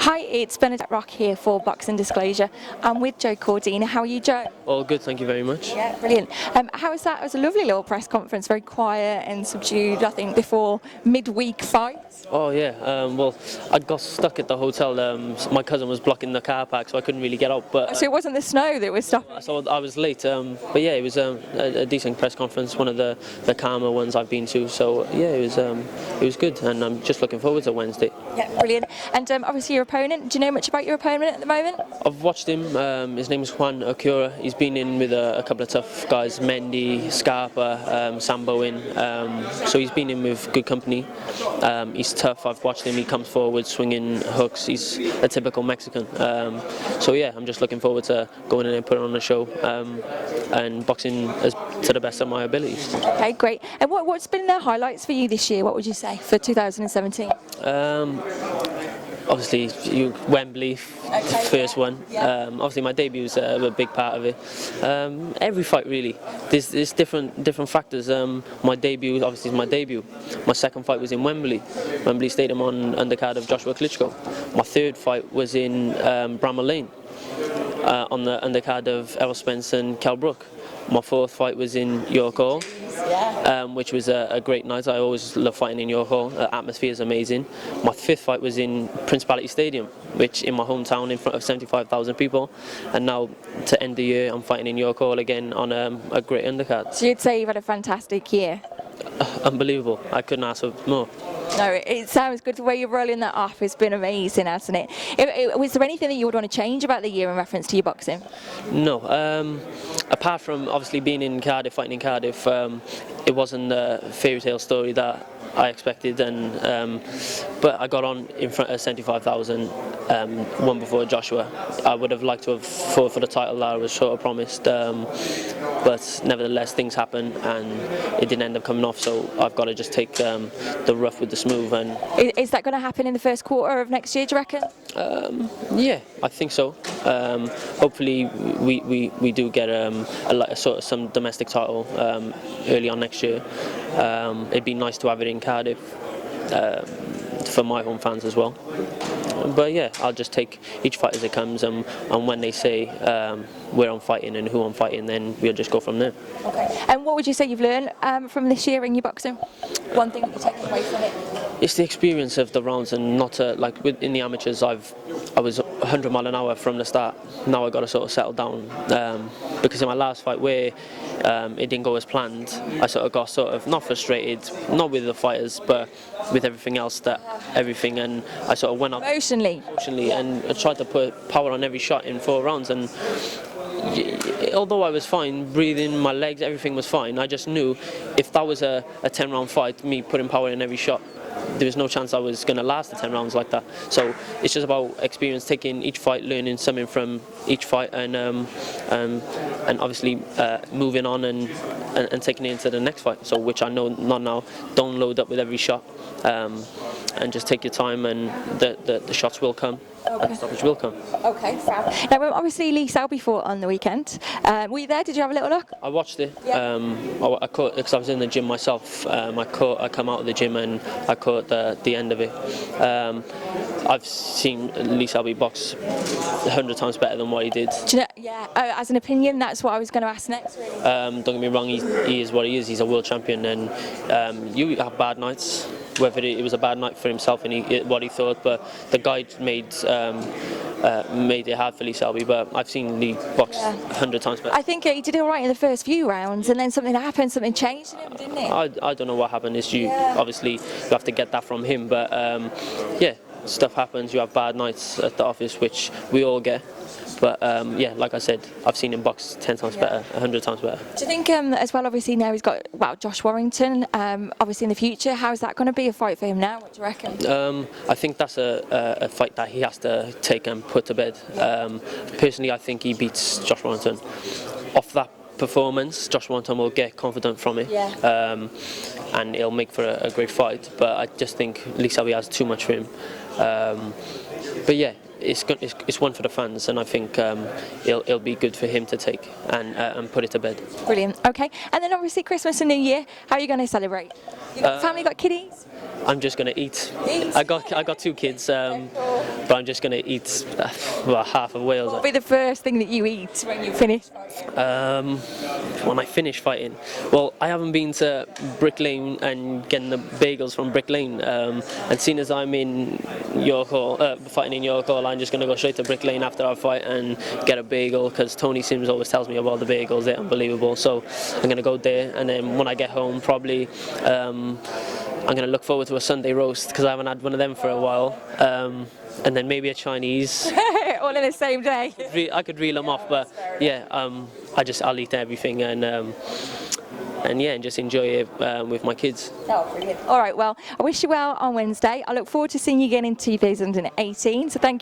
Hi, it's Bernadette Rock here for Boxing Disclosure. I'm with Joe Cordina. How are you, Joe? All good, thank you very much. Yeah, brilliant. How was that? It was a lovely little press conference, very quiet and subdued, I think, before midweek fights. Oh yeah, well, I got stuck at the hotel. My cousin was blocking the car park, so I couldn't really get out. But So it wasn't the snow that was stopping? so I was late. But yeah, it was a decent press conference, one of the calmer ones I've been to. So yeah, it was good, and I'm just looking forward to Wednesday. Yeah, brilliant. And obviously your opponent, do you know much about your opponent at the moment? I've watched him. His name is Juan Okura. He's been in with a couple of tough guys, Mendy, Scarpa, Sam Bowen. So he's been in with good company. He's tough. I've watched him. He comes forward, swinging hooks. He's a typical Mexican. So yeah, I'm just looking forward to going in and putting on a show and boxing to the best of my abilities. Okay, great. And what's been the highlights for you this year? What would you say for 2017? Obviously, Wembley, the first one. Obviously, my debut was a big part of it. Every fight, really. There's different factors. My debut, obviously, is my debut. My second fight was in Wembley Stadium on undercard of Joshua Klitschko. My third fight was in Bramall Lane on the undercard of Errol Spence and Cal Brook. My fourth fight was in York Hall, which was a great night. I always love fighting in York Hall. The atmosphere is amazing. My fifth fight was in Principality Stadium, which in my hometown in front of 75,000 people. And now to end the year, I'm fighting in York Hall again on a great undercard. So you'd say you've had a fantastic year? Unbelievable. I couldn't ask for more. No, it sounds good. The way you're rolling that off has been amazing, hasn't it? Was there anything that you would want to change about the year in reference to your boxing? No. Apart from obviously being in Cardiff, fighting in Cardiff, it wasn't the fairy tale story that I expected, but I got on in front of 75,000, one before Joshua. I would have liked to have fought for the title that I was sort of promised, but nevertheless things happen and it didn't end up coming off, so I've got to just take the rough with the smooth. And is that going to happen in the first quarter of next year, do you reckon? Yeah, I think so. Hopefully we do get a sort of some domestic title early on next year. It'd be nice to have it in Cardiff for my home fans as well. But yeah, I'll just take each fight as it comes, and when they say where I'm fighting and who I'm fighting, then we'll just go from there. Okay. And what would you say you've learned from this year in your boxing? One thing that you're taking away from it? It's the experience of the rounds, and not to, like in the amateurs, I was 100 mile an hour from the start. Now I got to sort of settle down, because in my last fight where it didn't go as planned, I sort of got not frustrated, not with the fighters, but with everything else, and I sort of went up emotionally, and I tried to put power on every shot in 4 rounds, and although I was fine, breathing, my legs, everything was fine, I just knew if that was a 10-round fight, me putting power in every shot, there was no chance I was going to last the 10 rounds like that. So it's just about experience, taking each fight, learning something from each fight, and obviously moving on and taking it into the next fight. So which I know not now. Don't load up with every shot, and just take your time, and the shots will come. Okay. And the stoppage will come. Okay, fab. Now, obviously, Lee Selby fought on the weekend. Were you there? Did you have a little look? I watched it. Yeah. I caught, because I was in the gym myself. I come out of the gym and I caught the end of it. I've seen Lee Selby box 100 times better than what he did. Do you know, yeah. As an opinion, that's what I was going to ask next. Really. Don't get me wrong. He is what he is. He's a world champion, and you have bad nights. Whether it was a bad night for himself and what he thought, but the guy made it hard for Lee Selby. But I've seen Lee box 100 times better. I think he did all right in the first few rounds, and then something happened, something changed in him, didn't it? I don't know what happened. Obviously you have to get that from him, but yeah, stuff happens. You have bad nights at the office, which we all get. But yeah, like I said, I've seen him box 10 times better, 100 times better. Do you think, as well, obviously now he's got Josh Warrington, obviously in the future, how's that going to be a fight for him now? What do you reckon? I think that's a fight that he has to take and put to bed. Personally, I think he beats Josh Warrington. Off that performance, Josh Warrington will get confident from it, and it'll make for a great fight. But I just think Lee Selby has too much for him. But yeah, it's one for the fans, and I think it'll be good for him to take and put it to bed. Brilliant. Okay. And then obviously Christmas and New Year. How are you going to celebrate? You got family, got kiddies? I'm just gonna eat. Eat? I got 2 kids, but I'm just gonna eat well, half of Wales. What will be the first thing that you eat when you finish? When I finish fighting, well, I haven't been to Brick Lane and getting the bagels from Brick Lane, and seeing as I'm in York Hall, fighting in York Hall, I'm just gonna go straight to Brick Lane after our fight and get a bagel, because Tony Sims always tells me about the bagels. They're unbelievable. So I'm gonna go there, and then when I get home, probably I'm going to look forward to a Sunday roast, because I haven't had one of them for a while, and then maybe a Chinese. All in the same day. I could reel them off, but yeah, I'll eat everything and yeah, and just enjoy it with my kids. Oh, brilliant. All right, well, I wish you well on Wednesday. I look forward to seeing you again in 2018, so thank you.